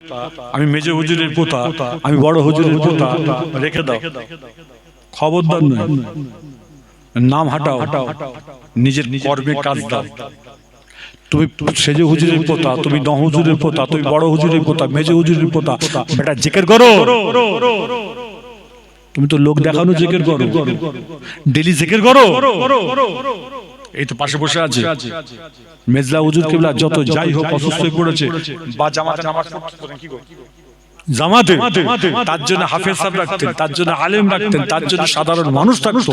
আমি মেজে হুজুরের পোতা, আমি বড় হুজুরের পোতা, রেখে দাও, খবরদার নয়, নাম হাঁটাও, নিজের কর্মে কাজ দাও। তুমি সেজে হুজুরের পোতা, তুমি ন হুজুরের পোতা, তুমি বড় হুজুরের পোতা, মেজে হুজুরের পোতা, বেটা জিকির করো। তুমি তো লোক দেখানো জিকির করো, ডেলি জিকির করো। এই তো পাশে বসে আছে মেজলা হুজুর কিবলা, যত যাই হোক অসুস্থ হয়ে পড়েছে বা জামাতে নামাজ পড়তেন, কি গো জামাতে, তার জন্য হাফেজ সাহেব রাখতেন, তার জন্য আলেম রাখতেন, তার জন্য সাধারণ মানুষ থাকতো।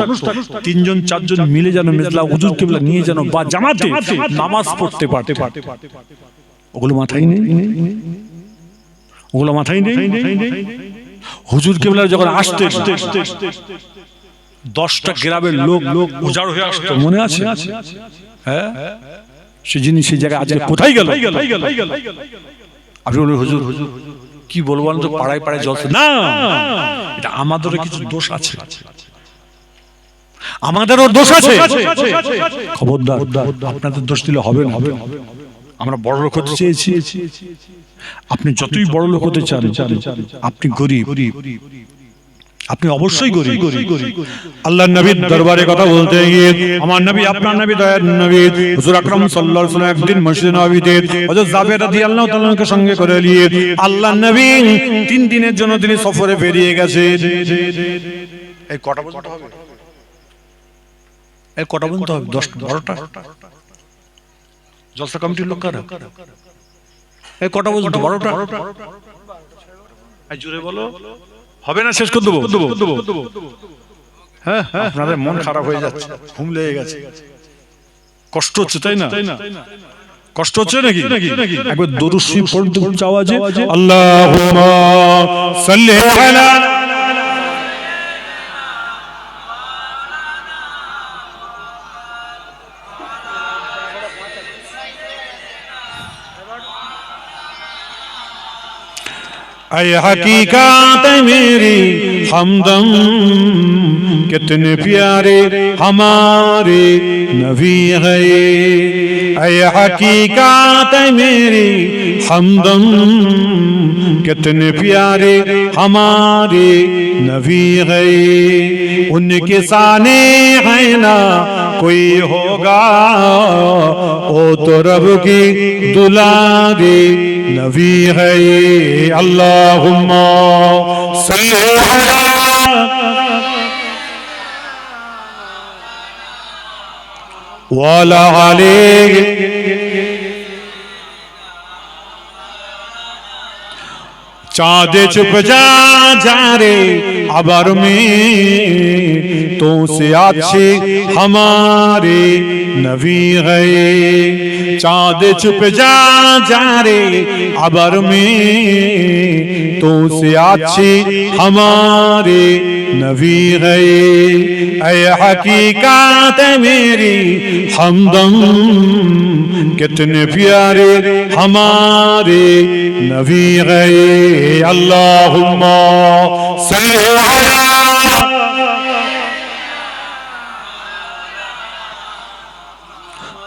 তিনজন চারজন মিলে যেন মেজলা হুজুর কিবলা নিয়ে যেন বা জামাতে নামাজ পড়তে পারতে। ওগুলো মাথায় নেই, ওগুলো মাথায় নেই। হুজুর কিবলা যখন আসতেন 10টা গ্রামের লোক উজাড় হয়ে আসতো, মনে আছে? হ্যাঁ, সে জিনিস সেই জায়গায় আজকে কোথায় গেল? আপনি বলবেন হুজুর কি বলবো তো, পাড়ায় পাড়ায় জলসা না, এটা আমাদেরও কিছু দোষ আছে, আমাদেরও দোষ আছে। খবরদার, আপনাদের দোষ দিলে হবে না। আমরা বড় লোক হতে চেয়েছি, আপনি যতই বড় লোক হতে চান, আপনি গরিব, আপনি অবশ্যই গরিব। আল্লাহর নবীর দরবারে কথা বলতে গিয়ে আমার নবী, আপনার নবী, দয়ার নবী হুজুর আকরাম সাল্লাল্লাহু আলাইহি ওয়াসাল্লাম একদিন মসজিদে নববীতে হযরত জাবের রাদিয়াল্লাহু তাআলাকে সঙ্গে করে নিয়ে আল্লাহর নবী 3 দিনের জন্য তিনি সফরে বেরিয়ে গেছে। এই কটা বলতে হবে? এই কটা বলতে হবে? 10 12টা? জলসা কমিটির লোক কারা? এই কটা বলতে? 12টা? এই জোরে বলো, হবে না, শেষ করে দেবো। হ্যাঁ, আপনাদের মন খারাপ হয়ে যাচ্ছে, ঘুম লেগে গেছে, কষ্ট হচ্ছে, তাই না? কষ্ট হচ্ছে নাকি? একবার দরুদ শরীফ পড়তে চাওয়া যে আল্লাহুম্মা সাল্লি আলা ऐ हकीकत मेरी हमदम कितने प्यारे हमारे नबी है। ऐ हकीकत मेरी हमदम कितने प्यारे हमारे नबी है। उनके साने है ना कोई होगा, ओ तो रब की दुलारी नबी है। अल्लाहुम्मा सल्ली अला वाला अलैहि चाँद छुप जा रे अबर में, तो से अच्छे हमारे नबी है। चाँद छुप जा रे अबर में, तो से अच्छे हमारे नबी है। ऐ हकीकत मेरी हमदम कितने प्यारे हमारे नबी है। अल्लाहुम्मा सल्ली अला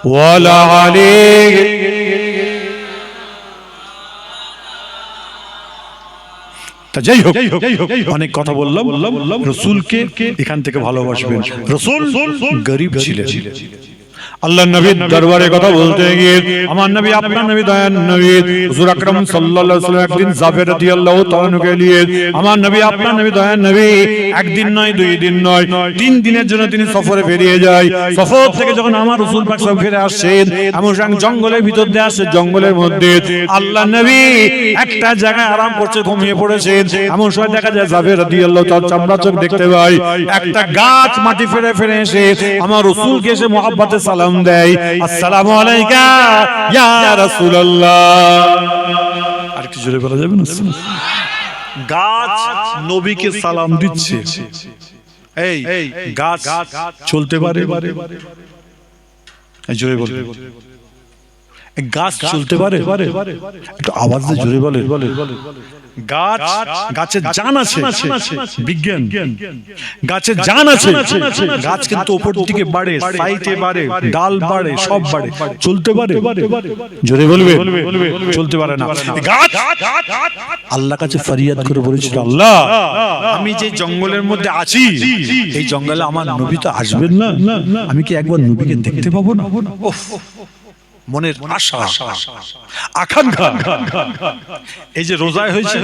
वाला अलैहि। যাই হোক, অনেক কথা বললাম। রাসূলকে এখান থেকে ভালোবাসবেন। রাসূল গরীব ছিলেন। আল্লাহ নবীর দরবারে কথা বলতে গিয়ে আমার নবী, আপনার নবী, দয়ার নবী হুজুর আকরাম সাল্লাল্লাহু আলাইহি ওয়াসাল্লাম একদিন জাবের রাদিয়াল্লাহু তাআলাকে নিয়ে আমার নবী, আপনার নবী, দয়ার নবী একদিন নয়, 2 দিন নয়, 3 দিনের জন্য তিনি সফরে বেরিয়ে যায়। সফর থেকে যখন আমার রাসূল পাক সাল্লাল্লাহু ফিরে আসেন, এমন জঙ্গলের ভিতর দিয়ে আসে, জঙ্গলের মধ্যে আল্লাহ নবী একটা জায়গায় আরাম করছে, ঘুমিয়ে পড়েছেন। এমন সময় দেখা যায় জাবের রাদিয়াল্লাহু তাআলা চামড়া চোখ দেখতে পায়, একটা গাছ মাটি ফেরে ফেরে এসে আমার রাসূলকে এসে মুহাব্বতে সালাম দেয়, আসসালামু আলাইকা ইয়া রাসূলুল্লাহ। আর কি জোরে বলা যাবে না? গাছ নবীকে সালাম দিচ্ছে। এই গাছ চলতে পারে? জোরে বলে, গাছ চলতে পারে? একটু আওয়াজ দিয়ে জোরে বলে। গাছ, গাছের জান আছে, বিজ্ঞান, গাছের জান আছে, গাছ কিন্তু উপর দিকে বাড়ে, সাইডে বাড়ে, ডাল বাড়ে, সব বাড়ে, চলতে পারে? জোরে বলবে, চলতে পারে না। গাছ আল্লাহ কাছে ফরিয়াদ করে বলেছিল, আল্লাহ আমি যে জঙ্গলের মধ্যে আছি, এই জঙ্গলে আমার নবী তো আসবেন না, আমি কি একবার নবীকে দেখতে পাবো না? মনের আশা, আকাঙ্ক্ষা। এই যে রোজায় হয়েছে,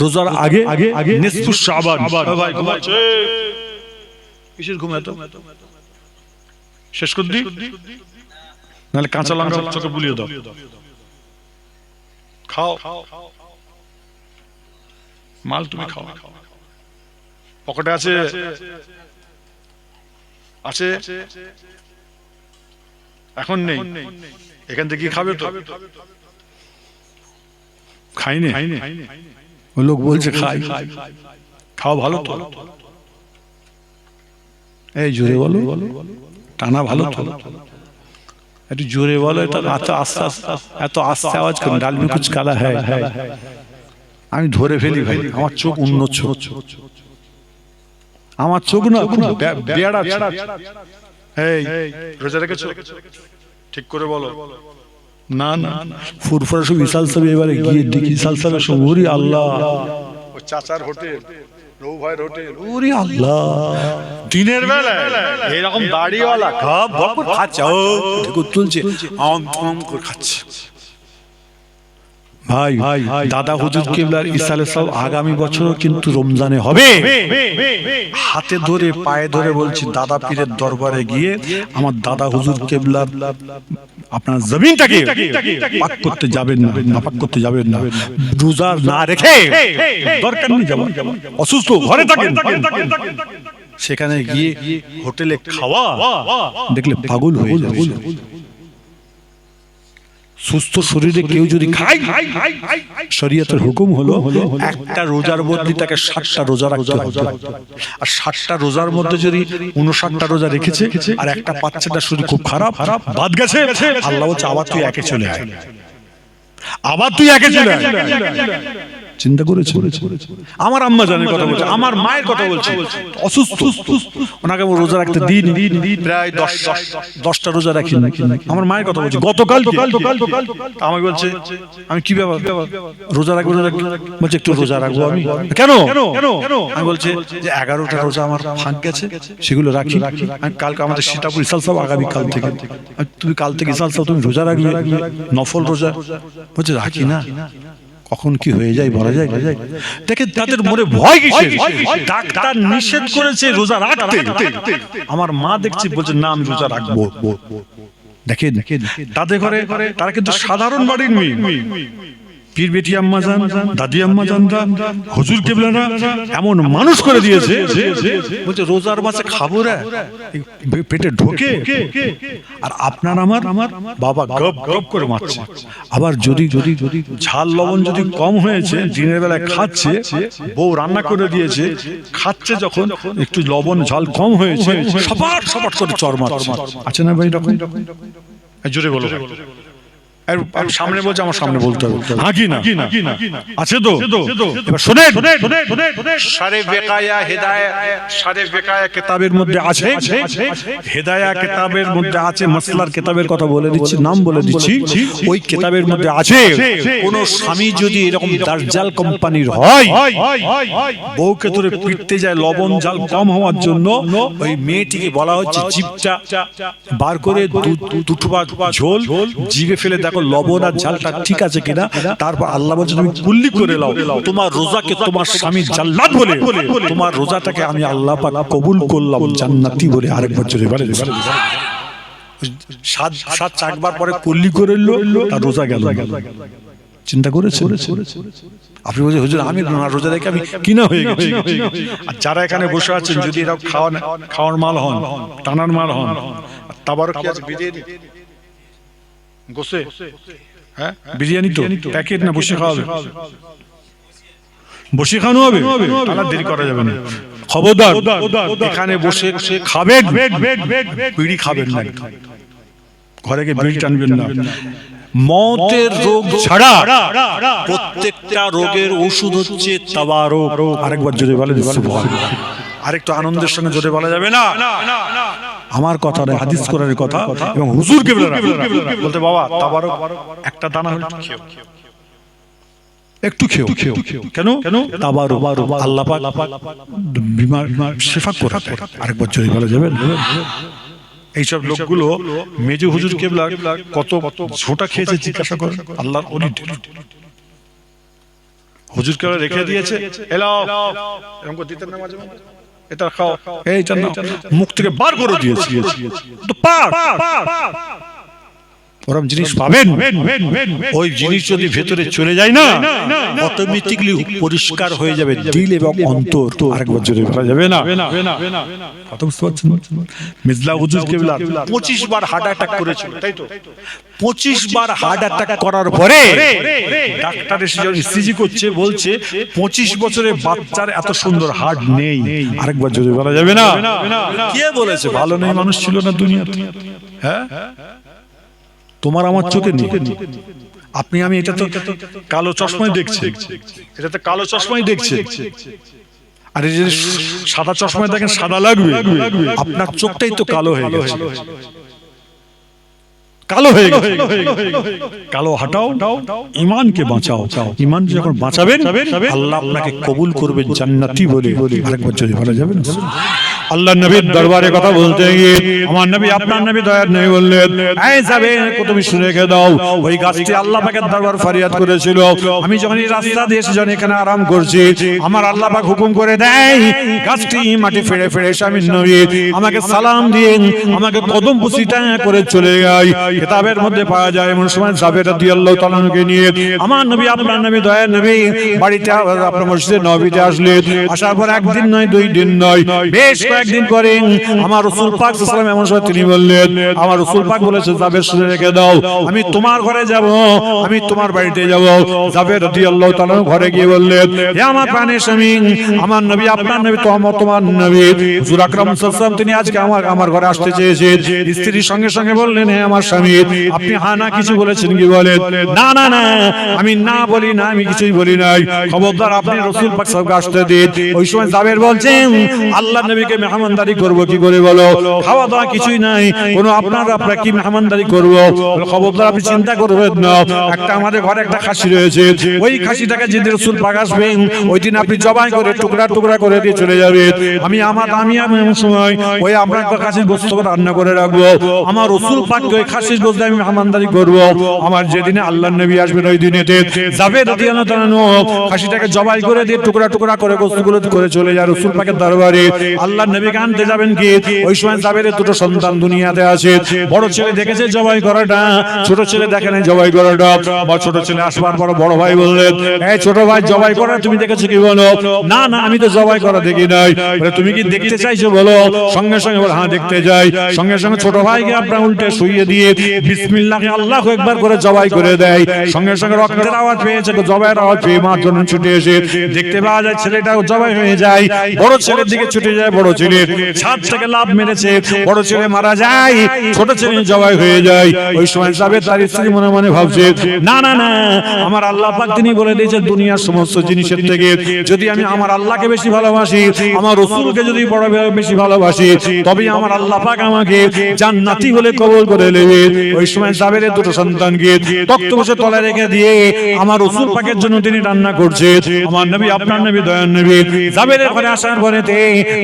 রোজার আগে নিসফুস শাবান, ভাই ঘুমাচ্ছে, কিসের ঘুম এত? শেষ করে দিই, নাহলে কাঁচা লঙ্কা চোখে বুলিয়ে দাও, খাও মাল, তুমি খাও। পকেটে আছে, আছে, এখন নেই, এখান থেকে খাবে তো? খাইনি, ওই লোক বলছে খাই, খাও, ভালো তো। এই জোরে বলো, টানা ভালো তো, একটু জোরে বলো। এটা এত আস্তে এত আস্তে আওয়াজ করুন, ডাল মে কুছ কালা হ্যায়, আমি ধরে ফেলি ভাই, আমার চোখ অন্য চোখ, আমার চোখ না খুব বেয়াড়া। এই রোজা রেখেছো? ঠিক করে বলো। না না, ফুরফুরা সব ইসাল সাহেব এবারে গিয়ে দেখি ইসাল সাহেবের সব, ওরে আল্লাহ, ওই চাচার হোটেল, রৌ ভাইয়ের হোটেল, ওরে আল্লাহ, দিনের বেলা এরকম দাড়িওয়ালা খাপ ভপ খাচ্ছে, ও ঢেকুর তুলছে, আম করে খাচ্ছে। ভাই দাদা হুজুর কেবলার ইসালে সব আগামী বছরও কিন্তু রমজানে হবে। হাতে ধরে পায়ে ধরে বলছি, দাদা পীরের দরবারে গিয়ে আমার দাদা হুজুর কেবলার আপনার জমিনটাকে পাক করতে যাবেন না, নাপাক করতে যাবেন না, রোজা না রেখে, দরকার নেই যাবেন, অসুস্থ ঘরে থাকেন, সেখানে গিয়ে হোটেলে খাওয়া দেখলে পাগল হয়ে যাবে। সুস্থ শরীরে কেউ যদি খায়, শরীয়তের হুকুম হলো একটা রোজার মধ্যে তাকে 60টা রোজা রাখতে হবে, আর 60টা রোজার মধ্যে যদি 59টা রোজা রেখেছে আর একটা পাচ্ছে না, শরীর খুব খারাপ বাদ গেছে, আল্লাহ বলছে আবার তুই একে চলে আয়, আবার তুই একে চলে আয়। চিন্তা করেছে? আমার আম্মা জানের কথা বলছে, আমার মায়ের কথা বলছে, অসুস্থ, ওনাকে রোজা রাখতে দিন, প্রায় 10টা রোজা রাখি, আমার মায়ের কথা বলছে। গতকাল আমাকে বলছে, আমি কি ব্যাপার রোজা রাখবো, বলছে একটু রোজা রাখবো। আমি কেন? আমি বলছে যে 11টা রোজা আমার ফাঁক গেছে, সেগুলো রাখি, কালকে আমাদের সীতাপুর ইসাল সাহেব আগামী কাল থেকে, তুমি কাল থেকে ইসাল সাহেব তুমি রোজা রাখবে, নফল রোজা। বলছে রাখি না, কখন কি হয়ে যায় বলা যায়? দেখেন তাদের মনে ভয় কিসের? ডাক্তার নিষেধ করেছে রোজা রাখতে, আমার মা দেখছি বলছে না আমি রোজা রাখবো। দেখেন তাদের ঘরে, তারা কিন্তু সাধারণ বাড়ির মেয়ে, পীর বেটি আম্মা জান, দাদি আম্মা জানরা, হুজুর কেবলারা এমন মানুষ করে দিয়েছে, বলছে রোজার মাসে খাবো রে, পেটে ঢোকে, আর আপনার আমার বাবা গপ গপ করে মারছে। আবার যদি ঝাল লবণ যদি কম হয়েছে, দিনের বেলায় খাচ্ছে, বউ রান্না করে দিয়েছে, খাচ্ছে, যখন একটু লবণ ঝাল কম হয়েছে, সপাট সপাট করে চর মারছে। আছে না ভাই এরকম? জোরে বলো। সামনে বলছে, আমার সামনে বলতে হবে, আছে তো? এবার শোনেন, শারে বেকায়া হেদায়া, শারে বেকায়া কিতাবের মধ্যে আছে, হেদায়া কিতাবের মধ্যে আছে, মাসলার কিতাবের কথা বলে দিচ্ছি, নাম বলে দিচ্ছি, ওই কিতাবের মধ্যে আছে, কোন স্বামী যদি এরকম দাজ্জাল কোম্পানির হয়, বউকে ধরে পিটতে যায় লবণ ঝাল কম হওয়ার জন্য, ওই মেয়েটিকে বলা হচ্ছে জিভটা বার করে দুটো ঝোল জিভে ফেলে দেখো লবণ আর ঝালটা ঠিক আছে কিনা, তারপর আল্লাহ বলছে তুমি কুল্লি করে নাও, তোমার রোজাকে তোমার স্বামী জান্নাত বলে, তোমার রোজাটাকে আমি আল্লাহ পাক কবুল করলাম জান্নাতি বলে। আরেকবার জোরে বলে, সাত চাকবার পরে কুল্লি করে নিল, তার রোজা গেল। চিন্তা করেছে? আপনি বলছেন হুজুর আমি রোজা রেখে আমি কিনা হয়ে গেছি। আর যারা এখানে বসে আছেন যদি এরা খাওয়ার মাল হন, টানার মাল হন, তাবারক কি আছে? বিরিয়ানি গোসে, হ্যাঁ বিরিয়ানি তো প্যাকেট না, বসে খাওয়াবে, বসে খাওয়ানো হবে, তাহলে দেরি করা যাবে না। খবরদার এখানে বসে খাবেন, বিড়ি খাবেন না, ঘরে গিয়ে বিড়ি টানবেন না, মৌতের রোগ ছাড়া প্রত্যেকটা রোগের ওষুধ হচ্ছে তাবারুক। আরেকবার জোরে বলেন সুবহানাল্লাহ। আরেকটু আনন্দের সঙ্গে জোরে বলা যাবে না? আমার কথা নয়, হাদিস কোরআনের কথা। এবং হুজুর কেবলা বলতে, বাবা তাবারুক একটা দানা হলে একটু খেও। কেন? তাবারুক আল্লাহ পাক বিমার শিফা করে। আরেকবার জোরে বলা যাবে না? এইসব লোকগুলো মেজু হুজুর কেবলা কত ঝোঁটা খেয়েছে জিজ্ঞাসা করে আল্লাহর ওলি হুজুর কেবলা রেখে দিয়েছে, এলাও এরকম করে দিতেন না মাঝে মাঝে, এটা খাও, এইটা নাও, মুখ থেকে বার করে দিয়েছে। তো পার ওরম জিনিস পাবেন, ওই জিনিস যদি ভেতরে চলে যায় না, অটোমেটিকলি পরিষ্কার হয়ে যাবে দিল এবং অন্তর। আরেকবার জোরে বলা যাবে না? কথা বুঝতে পারছেন? মিজলা হুজুর কেবলা 25 বার হার্ট অ্যাটাক করেছিল, তাই তো? 25 বার হার্ট অ্যাটাক করার পরে ডাক্তার এসে যখন ইসিজি করছে, বলছে 25 বছরের বাচ্চার এত সুন্দর হার্ট নেই। আরেকবার জোরে বলা যাবে না? কে বলেছে? ভালো নেই মানুষ ছিল না দুনিয়াতে? হ্যাঁ, তোমার আমার চোখে নেই। আপনি আমি এটা তো কালো চশমায় দেখছি, এটা তো কালো চশমায় দেখছে। আর এই যে সাদা চশমায় দেখেন সাদা লাগবে, আপনার চোখটাই তো কালো হয়ে গেছে। কালো হয়ে গেছে, কালো হাটাও, ঈমানকে বাঁচাও। ঈমান যখন বাঁচাবেন, আল্লাহ আপনাকে কবুল করবেন জান্নাতি বলে। আরেকবার যদি বলা যাবে না? আল্লাহ নবীর দরবারে কথা বলতে গিয়ে আমার নবী, আপনার নবী, দয়ার নবী বললেন, এই যাবে তুমি শুনে রেখে দাও, ওই গাছটি আল্লাহ পাকের দরবার ফরিয়াদ করেছিল। আমি যখন এই রাস্তা দিয়ে এসে যখন এখানে আরাম করছি, আমার আল্লাহ পাক হুকুম করে দেয়, গাছটি মাটি ফেড়ে ফেড়ে স্বামীর নবী আমাকে সালাম দিয়ে আমাকে কদম বুসিটা করে চলে যায়। কিতাবের মধ্যে পাওয়া যায় এমন সময় জাবের রাদিয়াল্লাহু তাআলা কে নিয়ে আমার নবী, আপনার নবী, দয়ার নবী বাড়িতে আপনার মসজিদে নববীতে আসলেন। আসার পর একদিন নয়, 2 দিন নয়, বেশ একদিন পরে আমার রাসূল পাক সাল্লাল্লাহু আলাইহি ওয়াসাল্লাম এমন সময় তিনি বললেন, আমার রাসূল পাক বলেছে, জাবের শুনে রেখে দাও, আমি তোমার ঘরে যাব, আমি তোমার বাড়িতে যাব। জাবের রাদিয়াল্লাহু তাআলা ঘরে গিয়ে বললেন, হে আমার প্রাণের স্বামী, আমার নবী, আপনার নবী, তোমার নবী হুজুর আকরাম সাল্লাল্লাহু আলাইহি ওয়াসাল্লাম তিনি আজকে আমার ঘরে আসতে চেয়েছেন। স্ত্রীর সঙ্গে সঙ্গে বললেন, হে আমার স্বামী, আপনি হ্যাঁ না কিছু বলেছেন কি? বলেন, না না না, আমি না বলি না, আমি কিছুই বলি নাই। খবরদার আপনি রাসূল পাক সাল্লাল্লাহু আলাইহি ওয়াসাল্লামকে আসতে দিন। ওই সময় জাবের বলছেন, আল্লাহর নবীকে মেহমানদারি করব কি করে? বলো, খাওয়া দাওয়া কিছুই নাই, কোন আপনারা কি মেহমানদারি করব? খবরদার আপনি চিন্তা করবেন না, একটা আমাদের ঘরে একটা খাসি রয়েছে, ওই খাসিটাকে যেদিন রাসূল পাক আসবেন ওই দিন আপনি জবাই করে টুকরা টুকরা করে দিয়ে চলে যাবেন। আমি এমন সময় ওই আপনার খাসির গোশত রান্না করে রাখবো। আমার রাসূল পাককে ওই খাসির গোশত আমি মেহমানদারি করব। আমার যেদিনে আল্লাহর নবী আসবেন ওই দিনেতে জাবের রাদিয়াল্লাহু তাআলা খাসিটাকে জবাই করে দিয়ে টুকরা টুকরা করে গোশতগুলো করে চলে যায় রাসূল পাকের দরবারে। আল্লাহর নবীকে আনতে যাবেন কি, ওই সময় জাবেরের 2টো সন্তান দুনিয়াতে আছে। বড় ছেলে দেখেছে জবাই করাটা, ছোট ছেলে দেখে নাই জবাই করাটা। ছোট ছেলে আসবার পর বড় ভাই বললেন, এই ছোট ভাই, জবাই করা তুমি দেখেছো কি? বলো, না না, আমি তো জবাই করা দেখি নাই। বলে, তুমি কি দেখতে চাইছো? বলো। সঙ্গে সঙ্গে বলে, হ্যাঁ দেখতে যাই। সঙ্গে সঙ্গে ছোট ভাইকে আপনার উল্টে শুইয়ে দিয়ে বিসমিল্লাহ আল্লাহু আকবার করে জবাই করে দেয়। সঙ্গে সঙ্গে রক্তের আওয়াজ পেয়েছে, জবাইয়ের আওয়াজ পেয়ে মার জন্য ছুটে এসে দেখতে পাওয়া যায় ছেলেটাও জবাই হয়ে যায়। বড় ছেলের দিকে ছুটে যায়, বড় ছেলের ছাদ থেকে লাফ মেরেছে, বড় ছেলে মারা যায়, ছোট ছেলে জবাই হয়ে যায়। ওই সময় জাবের তার স্ত্রী মনে মনে ভাবছে, না না না, আমার আল্লাহ পাক তিনি বলে দিয়েছে দুনিয়ার সমস্ত জিনিসের থেকে যদি আমি আমার আল্লাহকে বেশি ভালোবাসি, আমার রাসূলকে যদি বড় বেশি ভালোবাসি, তবে আমার আল্লাহ পাক আমাকে জান্নাতি বলে কবুল করে নেবে। ওই সময় জাবেরের 2টো সন্তানকে তক্ত বসে তলায় রেখে দিয়ে আমার রাসূল পাকের জন্য তিনি রান্না করছে। আমার নবী, আপনার নবী, দয়ার নবী জাবেরের ঘরে আসার পরেতে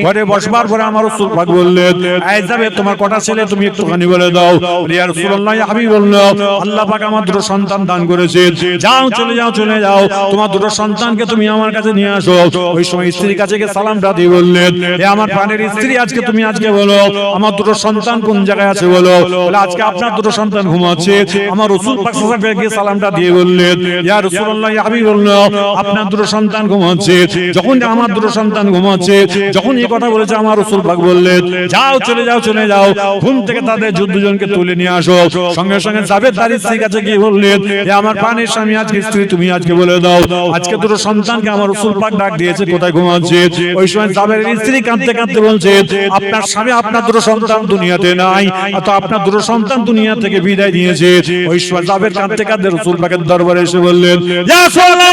ঘরে বসবার পরে আমার রাসূল পাক বললেন, এই জাবের, তোমার কটা ছেলে তুমি একটুখানি বলে দাও। ইয়া রাসূলুল্লাহ, ইয়া হাবিবাল্লাহ, আল্লাহ পাক আমার 2টো সন্তান দান করেছে। যাও, চলে যাও, চলে যাও, তোমার 2টো সন্তানকে তুমি আমার কাছে নিয়ে আসো। ওই সময় স্ত্রীর কাছে গিয়ে সালামটা দিয়ে বললেন, হে আমার প্রাণের স্ত্রী, আজকে তুমি আজকে বলো আমার 2টো সন্তান কোন জায়গায় আছে? বলো। বলে, আজকে আপনার 2টো সন্তান ঘুমাচ্ছে। আমার রাসূল পাক সাল্লাল্লাহু আলাইহি ওয়াসাল্লাম গিয়ে সালামটা দিয়ে বললেন, ইয়া রাসূলুল্লাহ, ইয়া হাবিবাল্লাহ, আপনার 2টো সন্তান ঘুমাচ্ছে। যখন আমার 2টো সন্তান ঘুমাচ্ছে, যখন এই কথা বলেছে আমার রাসূল পাক বললেন, যাও, চলে যাও, চলে যাও, ঘুম থেকে তাদের 14 জনকে তুলে নিয়ে আসো। সঙ্গে সঙ্গে জাবের তার স্ত্রীর কাছে গিয়ে বললেন, হে আমার প্রাণের স্বামী, আজকে স্ত্রী তুমি আজকে বলে দাও, আজকে 2টো সন্তানকে আমার রাসূল পাক ডাক দিয়েছে, কোথায় ঘুমাচ্ছে? ওই সময় জাবেরের স্ত্রী কাঁদতে কাঁদতে বলছে, আপনার স্বামী, আপনার 2টো সন্তান দুনিয়াতে নাই, তো আপনার 2টো সন্তান দুনিয়া দুনিয়া থেকে বিদায় নিয়েছে ওই জাবের কাঁদতে কাঁদতে রাসূল পাকের দরবারে এসে বললেন, ইয়া রাসূলুল্লাহ,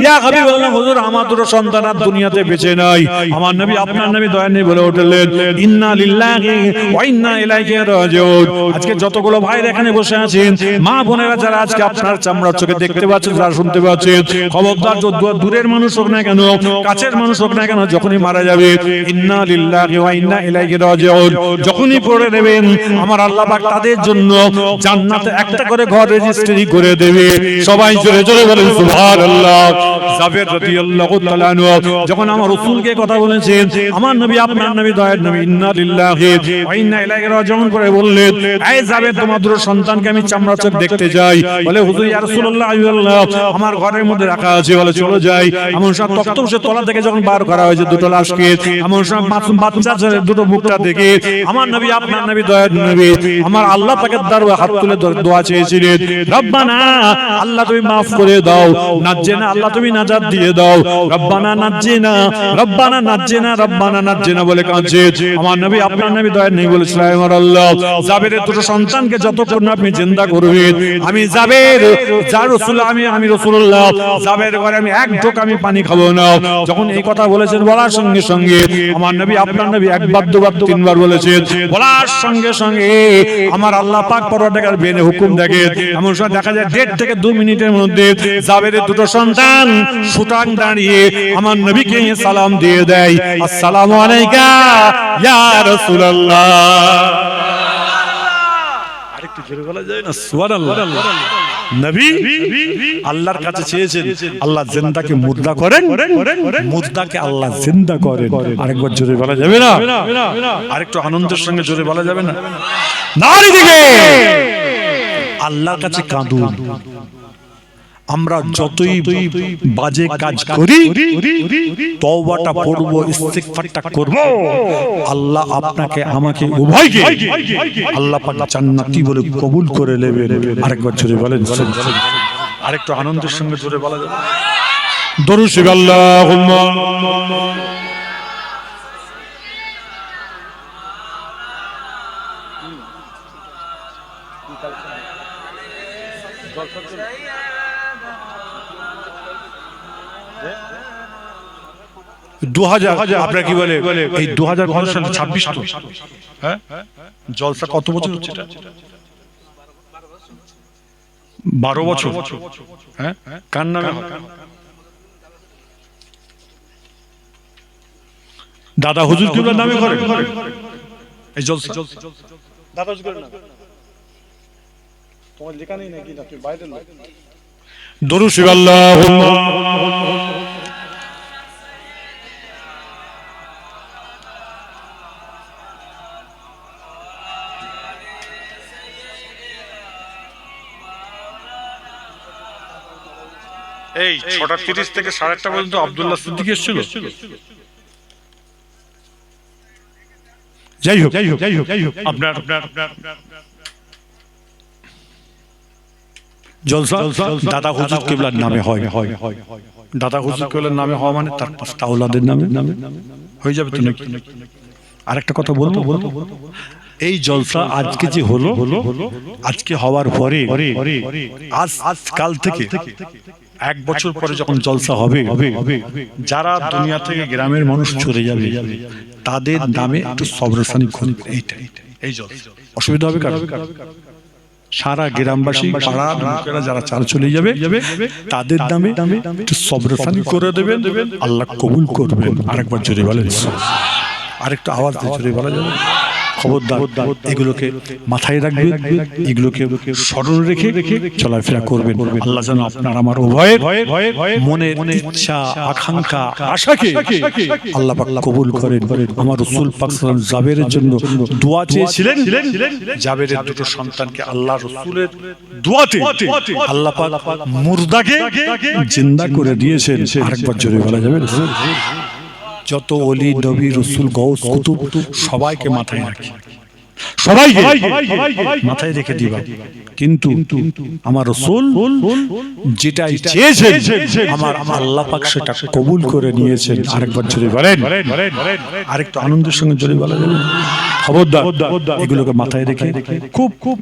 ইয়া হাবিবাল্লাহ, হুজুর আমার দুটো সন্তান আর দুনিয়াতে বেঁচে নাই। আমার নবী আপনার নবী দয়া নিয়ে বলে উঠলেন, ইন্না লিল্লাহি ওয়া ইন্না ইলাইহি রাজিউন। আজকে যতগুলো ভাইরা এখানে বসে আছেন, মা বোনেরা যারা আজকে আপনার চামড়ার চোখে দেখতে পাচ্ছেন, যারা শুনতে পাচ্ছেন, খবরদার, দূরের মানুষ হোক না কেন, কাছের মানুষ হোক না কেন, যখনই মারা যাবে ইন্না লিল্লাহি ওয়া ইন্না ইলাইহি রাজিউন যখনই পড়ে নেবেন, আমার আল্লাহ পাক তাদের জন্য জান্নাতে একটা করে ঘর রেজিস্ট্রি করে দেবে। সবাই জোরে জোরে বলেন সুবহানাল্লাহ। জাবের রাদিয়াল্লাহু তাআলা যখন আমার রাসূলকে কথা বলেছেন, আমার নবী আপনার নবী দয়ার নবী ইন্না লিল্লাহি ওয়া ইন্না ইলাইহি রাজিউন করে বললেন, এই জাবের তোমার দুটো সন্তানকে আমি চামড়া চোখ দেখতে যাই। বলে হুজুর ইয়া রাসূলুল্লাহ আমার ঘরের মধ্যে রাখা আছে। বলে চলো যাই। এমন সব তক্তপোশের তলা থেকে যখন বার করা হয়েছে দুটো লাশকে, এমন সব মাসুম বাচ্চা দুটো মুখটা দেখে আমার নবী আপনার নবী দয়ার নবী আমার আল্লাহ পাকের দরবারে হাত তুলে দোয়া চেয়েছিলেন, রব্বানা, আল্লাহ তুমি মাফ করে দাও, নাজ্জিনা, আল্লাহ তুমি নাজাত দিয়ে দাও, রব্বানা নাজ্জিনা, রব্বানা নাজ্জিনা, রব্বানা নাজ্জিনা বলে কাঁদছে। আমার নবী আপনার নবী দয়ার নবী বলেছিলেন, আমার আল্লাহ জাবেরের দুটো সন্তানকে যতক্ষণ আপনি জিন্দা করবেন, আমি জাবের যা রাসূলুল্লাহ আমি রাসূলুল্লাহ জাবের ঘরে আমি এক ঢোক আমি পানি খাবো না। যখন এই কথা বলেছেন, বলার সঙ্গে সঙ্গে আমার নবী আপনার নবী একবার দুবার তিনবার বলেছেন, বলার সঙ্গে সঙ্গে আমার আল্লাহ পাক পরওয়ারদিগার বেনে হুকুম দেখে, এমন সময় দেখা যায় 1.5 থেকে 2 মিনিটের মধ্যে জাবেরের দুটো সন্তান সুটাং দাঁড়িয়ে আমার নবীকে সালাম দিয়ে দেয়, আসসালামু আলাইকা ইয়া রাসূলুল্লাহ। আরেকটু জোরে বলা যায় না সুবহানাল্লাহ। নবী আল্লাহর কাছে চেয়েছেন আল্লাহ জিন্দাকে মুর্দা করেন, মুর্দাকে আল্লাহ জিন্দা করেন। আরেকবার জোরে বলা যাবে না? আরেকটু আনন্দের সঙ্গে জোরে বলা যাবে না? নারী দিকে আল্লাহর কাছে কাঁদুন। আমরা যতই বাজে কাজ করি, তওবাটা পড়ব, ইস্তিগফারটা করব, আল্লাহ আপনাকে আমাকে উভয়কে আল্লাহ পাক জান্নাতি বলে কবুল করে নেবেন। আরেকবার জোরে বলেন, আরেকটু আনন্দের সঙ্গে জোরে বলা যাবে? দরুদ শরীফ আল্লাহুম্মা আপনারা কি বলে এই 2000 সালে 26 তো, হ্যাঁ জলসা কত বছর হচ্ছে? এটা 12 বছর। হ্যাঁ, কার নামে? দাদা হুজুর কিবলার নামে করে এই জলসা। দাদা হুজুরের নামে তোমার লেখা নেই নাকি? না, তুই বাইরে না। দরুদ শরীফ আল্লাহুম্মা এই 6:30 থেকে 8:30 পর্যন্ত আব্দুল্লাহ সিদ্দিকী এসেছিল। যাই হোক আপনার জলসা দাদা হুজুর কিবলার নামে হয়। দাদা হুজুর কিবলার নামে হওয়া মানে তার 5টা আওলাদের নামে হয়ে যাবে তো নাকি? আরেকটা কথা বলবো, এই জলসা আজকে যে হলো, আজকে হওয়ার পরে আজ কাল থেকে 1 বছর পরে যখন জলসা হবে, যারা দুনিয়া থেকে গ্রামের মানুষ চলে যাবে তাদের নামে একটু সবরসানি করবে। এই জলসা অসুবিধা হবে কার? সারা গ্রামবাসী পাড়ার লোকেরা যারা চাল চলে যাবে তাদের নামে একটু সবরসানি করে দেবেন, আল্লাহ কবুল করবেন। আরেকবার জোরে বলেন, আরেকটু আওয়াজ দিয়ে জোরে বলা যাবে? খবরদার এগুলোকে মাথায় রাখবেন, এগুলোকে স্মরণ রেখে চলাফেরা করবেন। আল্লাহ যেন আপনার আমার উভয়ের মনের ইচ্ছা, আকাঙ্ক্ষা, আশাকে আল্লাহ পাক কবুল করেন। আমার রাসূল পাক সাল্লাল্লাহু আলাইহি ওয়াসাল্লাম জাবেরের জন্য দোয়া চেয়েছিলেন, জাবেরের দুটো সন্তানকে আল্লাহ রাসূলের দোয়াতে আল্লাহ পাক মুর্দাকে জিন্দা করে দিয়েছেন। আরেকবার জোরে বলা যাবে? যত ওলি, নবী, রাসূল, গাউস, কুতুব সবাইকে মাথায় রাখি, সবাইকে মাথায় রেখে দিবা। কিন্তু আমার রাসূল যেটা চেয়েছেন আমার আল্লাহ পাক সেটা কবুল করে নিয়েছেন। আরেকবার জোরে বলেন, আরেকটু আনন্দের সঙ্গে জোরে বলা যাবে? খবরদার এগুলোকে মাথায় রেখে খুব খুব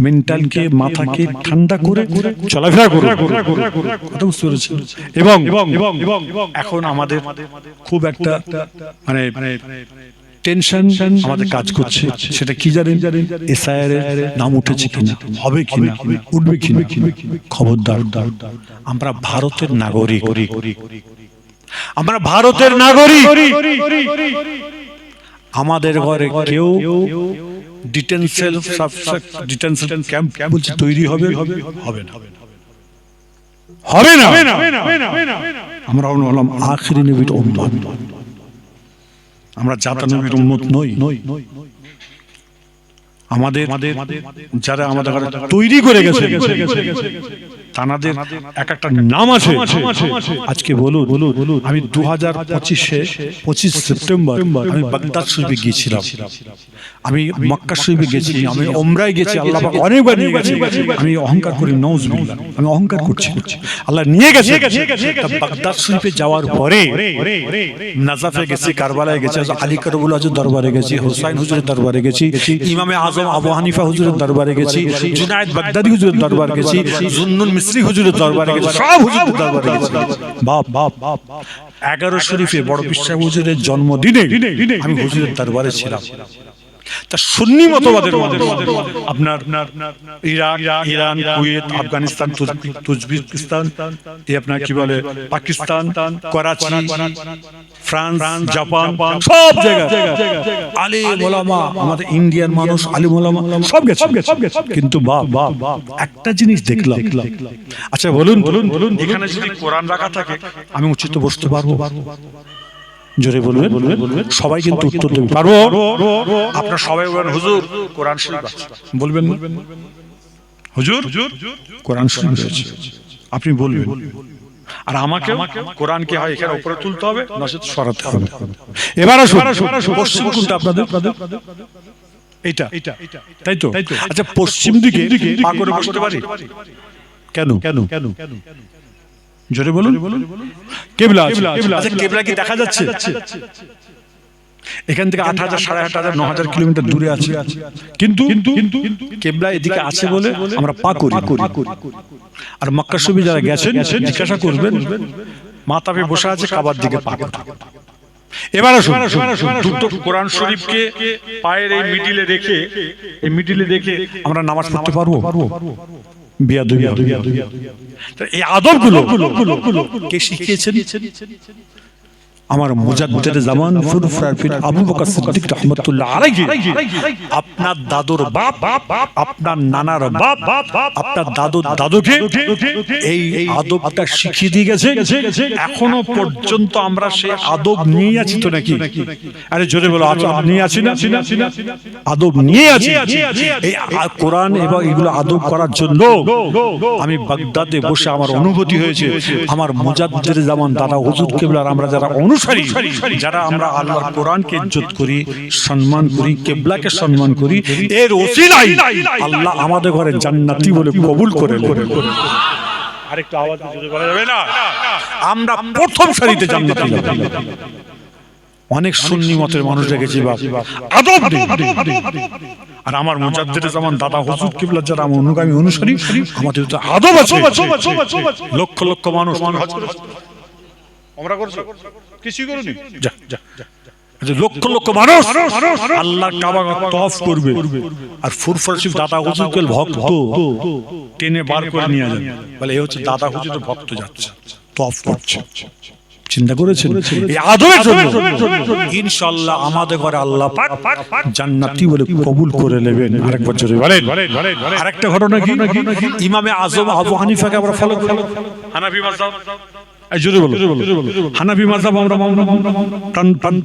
মেন্টালকে মাথাকে ঠান্ডা করে চলাফেরা করুন, কথা বুঝতে পেরেছেন? এবং এখন আমাদের খুব একটা মানে টেনশন আমাদের কাজ করছে, সেটা কি জানেন? এসআইআর এর নাম উঠেছে কিনা, হবে কিনা, উঠবে কিনা। খবরদার, আমরা ভারতের নাগরিক, আমরা ভারতের নাগরিক। আমাদের ঘরে কেউ ডিটেনশন ক্যাম্প বলছে তৈরি হবে না। আমরা হলাম আখিরি নবীর উম্মত, আমরা জাতা নবীর উম্মত নই। আমাদের যারা আমাদের তৈরি করে গেছে তানাদের এক একটা নাম আছে। আজকে বলুন, আমি 2025 সেপ্টেম্বর আমি বাগদাদ শরীফে গিয়েছিলাম, আমি মক্কা শরীফে গেছি, আমি ওমরায় গেছি, আল্লাহ পাক অনেকবার নিয়ে গেছে। আমি অহংকার করি, নাউজুবিল্লাহ, আমি অহংকার করছি, আল্লাহ নিয়ে গেছে। বাগদাদ শরীফে যাওয়ার পরে নাজাফে গেছি, কারবালায় গেছি, আলী কারবুল আজের দরবারে গেছি, হুসাইন হুজুরের দরবারে গেছি, ইমামে আজম আবু হানিফা হুজুরের দরবারে গেছি, জুনায়েদ বাগদাদি হুজুরের দরবারে গেছি, জুন্নুল মিসরি হুজুরের দরবারে গেছি, সব হুজুরের দরবারে গেছি। বাপ 11 শরীফে বড় পীর সাহেব হুজুরের জন্মদিনে আমি হুজুরের দরবারে ছিলাম। তা সুন্নি মতবাদের আপনার ইরান, কুয়েত, আফগানিস্তান, তুর্কমেনিস্তান, আপনার কি বলে পাকিস্তান, করাচি, ফ্রান্স, জাপান, সব জায়গায় আলেম ওলামা, আমাদের ইন্ডিয়ান মানুষ আলেম ওলামা সব গেছে। কিন্তু বাপ একটা জিনিস দেখলাম, আচ্ছা বলুন, এখানে যদি কোরআন রাখা থাকে আমি উচিত বসতে পারবো? জোরে বলবেন, সবাই কিন্তু উত্তর দেবে পারবো। আপনারা সবাই বলবেন হুজুর কোরআন শরীফ আছে, বলবেন না হুজুর কোরআন শরীফ আছে, আপনি বলবেন। আর আমাকে কোরআনকে হয় এখানে উপরে তুলতে হবে, নচেত সরাতে হবে। এবার আসুন, পশ্চিম কোনটা আপনাদের? এটা, তাই তো? আচ্ছা পশ্চিম দিকে পা করে বসতে পারি কেন? জোরে বলুন। কিবলা, আচ্ছা কিবলা কি দেখা যাচ্ছে? এখান থেকে 8,000, 8,500, 9,000 কিলোমিটার দূরে আছে, কিন্তু কিবলা এদিকে আছে বলে আমরা পা করি। আর মক্কা শরীফে যারা গেছেন জিজ্ঞাসা করবেন, মাথা পেয়ে বসে আছে, কাবার দিকে পা করে। এবার আসুন, দুটো কোরআন শরীফকে পায়ের এই মিডিলে রেখে আমরা নামাজ পড়তে পারবো? বিয়াদবি। এই আদবগুলো কে শিখিয়েছেন? আমার মুজাদ্দিদ জামান ফুরফুরার পীর আবু বকর সিদ্দিক রাহমাতুল্লাহ আলাইহি, আপনার দাদুর বাপ, আপনার নানার বাপ, আপনার দাদুকে এই আদবটা শিখিয়ে দিয়ে গেছে। এখনো পর্যন্ত আমরা সেই আদব নিয়ে আছি তো নাকি? আরে জোরে বলো, আদব নিয়ে আছি না? আদব নিয়ে আছি। এই কোরআন এবং এগুলো আদব করার জন্য আমি বাগদাদে বসে আমার অনুভূতি হয়েছে, আমার মুজাদ্দিদ জামান দাদা হুজুর কিবলার আমরা যারা অনুসারী, যারা আমরা আল্লাহর কোরআনকে ইজ্জত করি, সম্মান করি, কিবলাকে সম্মান করি, এর ওসিলায় আল্লাহ আমাদের ঘরে জান্নাতি বলে কবুল করে। আরেকটু আওয়াজ জোরে বলা যাবে না? আমরা প্রথম সারিতে জান্নাতি। অনেক সুন্নি মতের মানুষ দেখেছি বাপ আদব নেই। আর আমার মুজাদ্দিদ জামান দাদা হুজুর কিবলা যারা আমার অনুগামী অনুসারী, আমাদের তো আদব আছে। লক্ষ লক্ষ মানুষ আমরা করছো কিছুই করুনি, লক্ষ লক্ষ মানুষ আল্লাহর কাবা তওয়াফ করবে, আর ফুরফুরাশিফ দাদা হুজুরের ভক্ত টেনে বার করে নিয়ে যাবে, বলে এই হচ্ছে দাদা হুজুরের ভক্ত যাচ্ছে তওয়াফ করছে। চিন্তা করেছেন? এই আদবের জন্য ইনশাআল্লাহ আমাদের ঘরে আল্লাহ পাক জান্নাতি বলে কবুল করে নেবেন। আরেকবার জোরে বলেন। আরেকটা ঘটনা কি, ইমামে আজম আবু হানিফাকে আমরা ফলো করি, হানাফি মাযহাব, জোরে বলো, হানাফি মাযহাব আমরা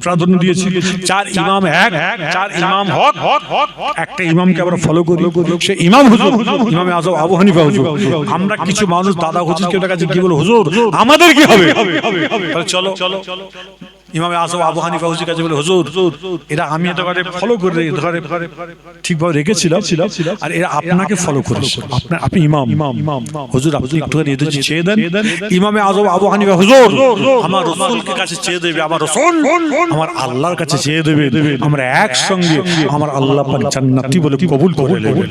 প্রাধান্য দিয়েছি। 4 ইমাম এক, 4 ইমাম হক, একটা ইমামকে আমরা ফলো করি, সে ইমাম হুজুর ইমামে আজম আবু হানিফা হুজুর। আমরা কিছু মানুষ দাদা হুজুরকে কাছে কি বলে, হুজুর আমাদের কি হবে? চলো ইমামে আযম আবু হানিফা হুজুর কাছে বলে হুজুর এরা আমি এটা করে ফলো করে ধরে ঠিকভাবে রেখেছিলাম আর এরা আপনাকে ফলো করেছে আপনি ইমাম হুজুর আপনি একটু এদের চেয়ে দেন ইমামে আযম আবু হানিফা হুজুর আমার রাসূলকে কাছে চেয়ে দেবে আমার রাসূল আমার আল্লাহর কাছে চেয়ে দেবে আমরা একসঙ্গে আমার আল্লাহ পাক জান্নাতি বলে কবুল করে নেবেন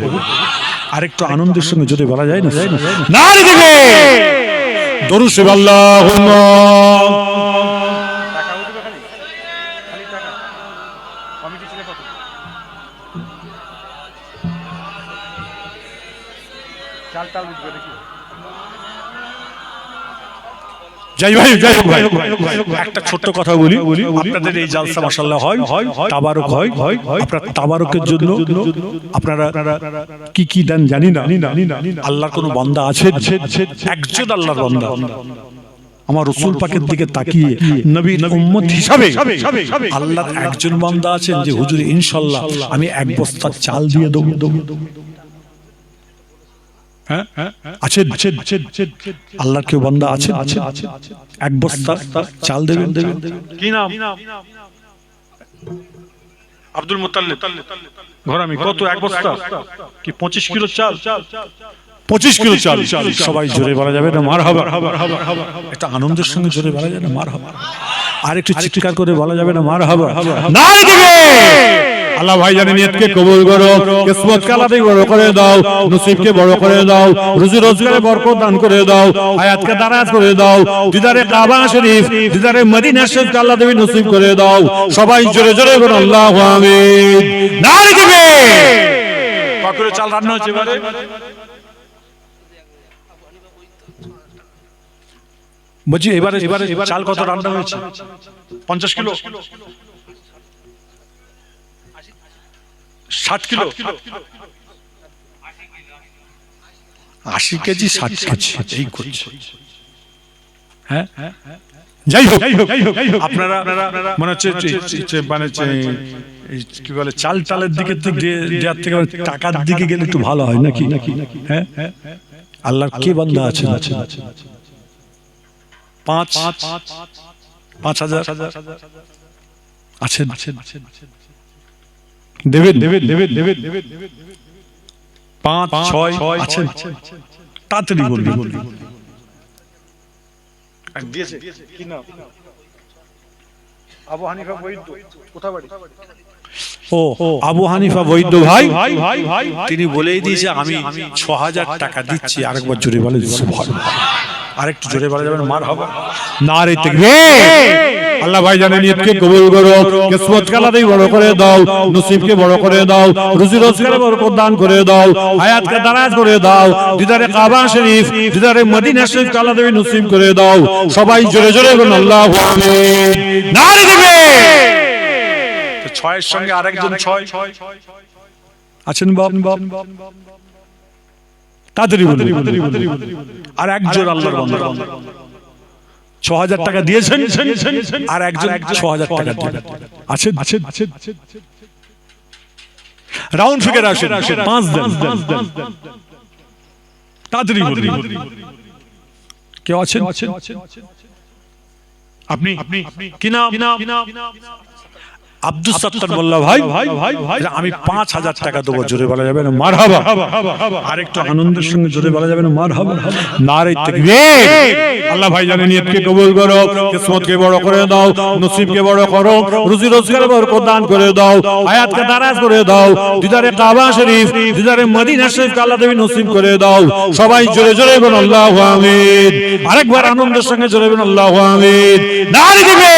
আরেকটু আনন্দের সঙ্গে যদি বলা যায় না নারী দিবে দরুদ শরীফ আল্লাহুম্মা যাই ভাই একটা ছোট্ট কথা বলি আপনাদের এই জালসা মাশাআল্লাহ হয় তাবারক হয় আপনারা তাবারকের জন্য আপনারা কি দেন জানি না আল্লাহর কোন বান্দা আছে একজন আল্লাহর বান্দা আমার রাসূল পাকের দিকে তাকিয়ে নবীর উম্মত হিসাবে আল্লাহর একজন বান্দা আছেন যে হুজুর ইনশাআল্লাহ আমি এক বস্তা চাল দিয়ে দেব হ্যাঁ আছেন আল্লাহর কেউ বান্দা আছেন এক বস্তা চাল দেবেন কি নাম আব্দুল মুত্তালিব ঘরামি কত এক বস্তা কি 25 কিলো চাল 25 কিলো চাল সবাই জোরে বলা যাবে না মারহাবা এটা আনন্দের সঙ্গে জোরে বলা যাবে না মারহাবা আর একটু চিৎকার করে বলা যাবে না মারহাবা নারী দিবে আল্লাহ ভাইজানের নিয়তকে কবুল করো কিসমতকে আল্লাহ বড় করে দাও নসিবকে বড় করে দাও রুজি রোজগারে বরকত দান করে দাও হায়াতকে দারাজ করে দাও দিদারে কাবা শরীফ দিদারে মদিনা শরীফকে আল্লাহ দেবী নসিব করে দাও সবাই জোরে জোরে বলো আল্লাহু আমিন নারী দিবে পাকুরে চাল রান্না হচ্ছে এবারে বলছি এবারে চাল কত রান্না হয়েছে 50 কিলো 60 কিলো 80 কেজি 60 কেজি এই করছে হ্যাঁ যাই হোক আপনারা মনে হচ্ছে মানে কি বলে চাল টালের দিকে দেওয়ার থেকে টাকার দিকে গেলে একটু ভালো হয় নাকি হ্যাঁ আল্লাহর কে বান্দা আছে 5,000 আছেন দেবেন 5-6 আছেন তাড়াতাড়ি বলবেন দিয়েছে কি নাম আবু হানিফা বৈদ্য কোথায় বাড়ি ও আবু হানিফা বৈদ্য ভাই তিনি বলেই দিয়েছে আমি 6,000 টাকা দিচ্ছি আরেকবার জোরে বলে সুবহানাল্লাহ আরেকটু জোরে বলা যাবে না মারহাবা নারে তাকবীর আল্লাহ ভাইজানের নিয়তকে কবুল করো কিসমতকে আল্লাহ বড় করে দাও নসিবকে বড় করে দাও রুজি রোজগারে বরকত দান করে দাও হায়াতকে দারাজ করে দাও দিদারে কাবা শরীফ দিদারে মদিনা শরীফকে আল্লাহ দেবী নসিব করে দাও সবাই জোরে জোরে বলুন আল্লাহু আমিন নারে দিবে তো 6 এর সঙ্গে আরেকজন 6 আছেন বাপ তাড়াতাড়ি বলুন আর একজন আল্লাহর বান্দা 6,000 টাকা দিয়েছেন আর একজন 6,000 টাকা দিবেন আছেন রাউন্ড ফিগার আসেন 5 দেন তাড়াতাড়ি বলুন কেউ আছেন আপনি কি নাম আব্দুল সত্তার মোল্লা ভাই আমি 5,000 টাকা দেবো জোরে বলা যাবে না মারহাবা আরেকটু আনন্দের সঙ্গে জোরে বলা যাবে না মারহাবা নারে তাকবীর আল্লাহ ভাইজানের নিয়তকে কবুল করো কিসমতকে বড় করে দাও নসিবকে বড় করো রুজি রোজগারে বরকত দান করে দাও হায়াতকে দারাজ করে দাও দিদারে কাবা শরীফ দিদারে মদিনা শরীফকে আল্লাহ দেবী নসিব করে দাও সবাই জোরে জোরে বলুন আল্লাহু আমিন আরেকবার আনন্দের সঙ্গে জোরে বলুন আল্লাহু আমিন নারে দিবে